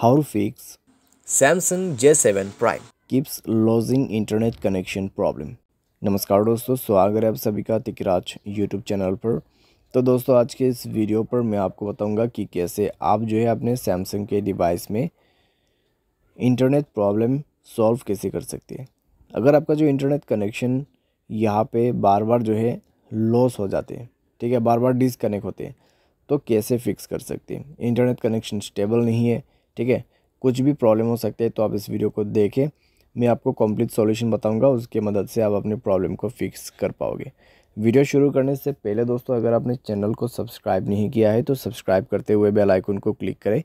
How to fix Samsung J7 Prime। keeps losing internet connection problem। नमस्कार दोस्तों, स्वागत है आप सभी का तिकराज यूट्यूब चैनल पर। तो दोस्तों, आज के इस वीडियो पर मैं आपको बताऊंगा कि कैसे आप जो है अपने सैमसंग के डिवाइस में इंटरनेट प्रॉब्लम सॉल्व कैसे कर सकते हैं। अगर आपका जो इंटरनेट कनेक्शन यहाँ पे बार बार जो है लॉस हो जाते हैं, ठीक है, बार बार डिसकनेक्ट होते हैं, तो कैसे फिक्स कर सकते हैं। इंटरनेट कनेक्शन स्टेबल नहीं है, ठीक है, कुछ भी प्रॉब्लम हो सकते हैं, तो आप इस वीडियो को देखें। मैं आपको कंप्लीट सॉल्यूशन बताऊंगा, उसके मदद से आप अपने प्रॉब्लम को फिक्स कर पाओगे। वीडियो शुरू करने से पहले दोस्तों, अगर आपने चैनल को सब्सक्राइब नहीं किया है तो सब्सक्राइब करते हुए बेल आइकन को क्लिक करें।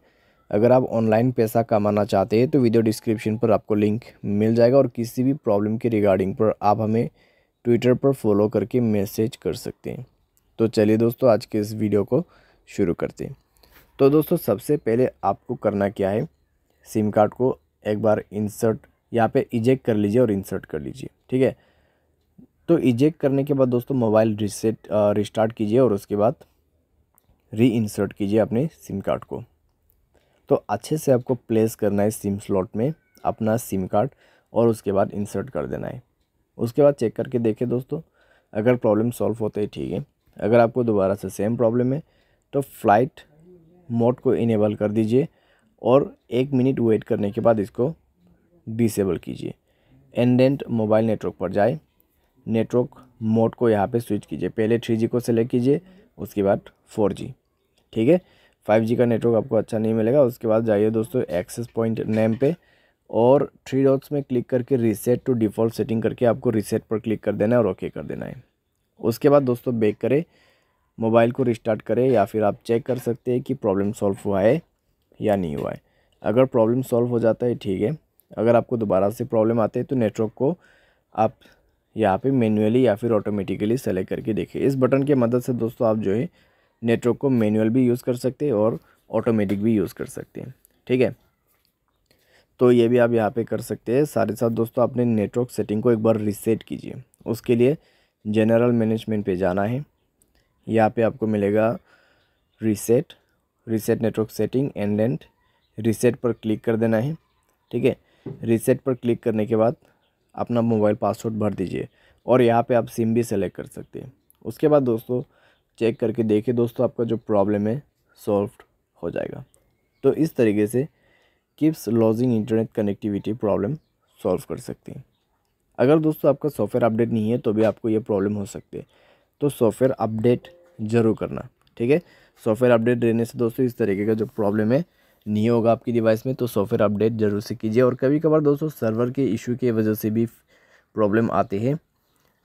अगर आप ऑनलाइन पैसा कमाना चाहते हैं तो वीडियो डिस्क्रिप्शन पर आपको लिंक मिल जाएगा, और किसी भी प्रॉब्लम के रिगार्डिंग पर आप हमें ट्विटर पर फॉलो करके मैसेज कर सकते हैं। तो चलिए दोस्तों, आज के इस वीडियो को शुरू करते हैं। तो दोस्तों, सबसे पहले आपको करना क्या है, सिम कार्ड को एक बार इंसर्ट यहाँ पे इजेक्ट कर लीजिए और इंसर्ट कर लीजिए, ठीक है। तो इजेक्ट करने के बाद दोस्तों मोबाइल रिस्टार्ट कीजिए और उसके बाद री इंसर्ट कीजिए अपने सिम कार्ड को। तो अच्छे से आपको प्लेस करना है सिम स्लॉट में अपना सिम कार्ड, और उसके बाद इंसर्ट कर देना है। उसके बाद चेक करके देखें दोस्तों, अगर प्रॉब्लम सॉल्व होते हैं ठीक है। अगर आपको दोबारा से सेम प्रॉब्लम है तो फ्लाइट मोड को इनेबल कर दीजिए, और 1 मिनट वेट करने के बाद इसको डिसेबल कीजिए। एंडेंट मोबाइल नेटवर्क पर जाए, नेटवर्क मोड को यहाँ पे स्विच कीजिए। पहले 3G को सेलेक्ट कीजिए, उसके बाद 4G, ठीक है। 5G का नेटवर्क आपको अच्छा नहीं मिलेगा। उसके बाद जाइए दोस्तों एक्सेस पॉइंट नेम पे, और 3 डॉट्स में क्लिक करके रीसेट टू डिफ़ॉल्ट सेटिंग करके आपको रीसेट पर क्लिक कर देना है और ओके कर देना है। उसके बाद दोस्तों बैक करें, मोबाइल को रिस्टार्ट करें, या फिर आप चेक कर सकते हैं कि प्रॉब्लम सॉल्व हुआ है या नहीं हुआ है। अगर प्रॉब्लम सॉल्व हो जाता है ठीक है। अगर आपको दोबारा से प्रॉब्लम आते हैं तो नेटवर्क को आप यहाँ पे मैन्युअली या फिर ऑटोमेटिकली सेलेक्ट करके देखिए। इस बटन की मदद से दोस्तों आप जो है नेटवर्क को मैनुअल भी यूज़ कर सकते हैं और ऑटोमेटिक भी यूज़ कर सकते हैं, ठीक है। तो ये भी आप यहाँ पे कर सकते हैं। साथ ही साथ दोस्तों अपने नेटवर्क सेटिंग को एक बार रीसेट कीजिए। उसके लिए जनरल मैनेजमेंट पे जाना है। यहाँ पे आपको मिलेगा reset network setting and reset पर क्लिक कर देना है, ठीक है। रीसेट पर क्लिक करने के बाद अपना मोबाइल पासवर्ड भर दीजिए, और यहाँ पे आप सिम भी सेलेक्ट कर सकते हैं। उसके बाद दोस्तों चेक करके देखिए दोस्तों, आपका जो प्रॉब्लम है सॉल्व हो जाएगा। तो इस तरीके से keeps lodging internet connectivity problem solve कर सकते हैं। अगर दोस्तों आपका सॉफ्टवेयर अपडेट नहीं है तो भी आपको ये प्रॉब्लम हो सकती है, तो सॉफ्टवेयर अपडेट ज़रूर करना, ठीक है। सॉफ्टवेयर अपडेट रहने से दोस्तों इस तरीके का जो प्रॉब्लम है नहीं होगा आपकी डिवाइस में। तो सॉफ्टवेयर अपडेट ज़रूर से कीजिए। और कभी कभार दोस्तों सर्वर के इशू की वजह से भी प्रॉब्लम आती है,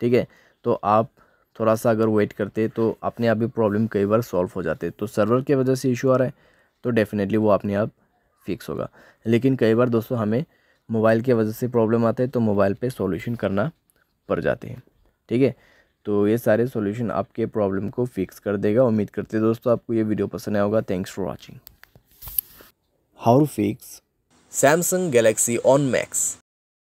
ठीक है। तो आप थोड़ा सा अगर वेट करते तो अपने आप भी प्रॉब्लम कई बार सॉल्व हो जाते। तो सर्वर की वजह से इशू आ रहा है तो डेफिनेटली वो अपने आप फिक्स होगा। लेकिन कई बार दोस्तों हमें मोबाइल की वजह से प्रॉब्लम आते हैं तो मोबाइल पे सॉल्यूशन करना पड़ जाते हैं, ठीक है। तो ये सारे सॉल्यूशन आपके प्रॉब्लम को फिक्स कर देगा। उम्मीद करते हैं दोस्तों आपको ये वीडियो पसंद आया होगा। Thanks for watching. How to fix Samsung Galaxy On Max।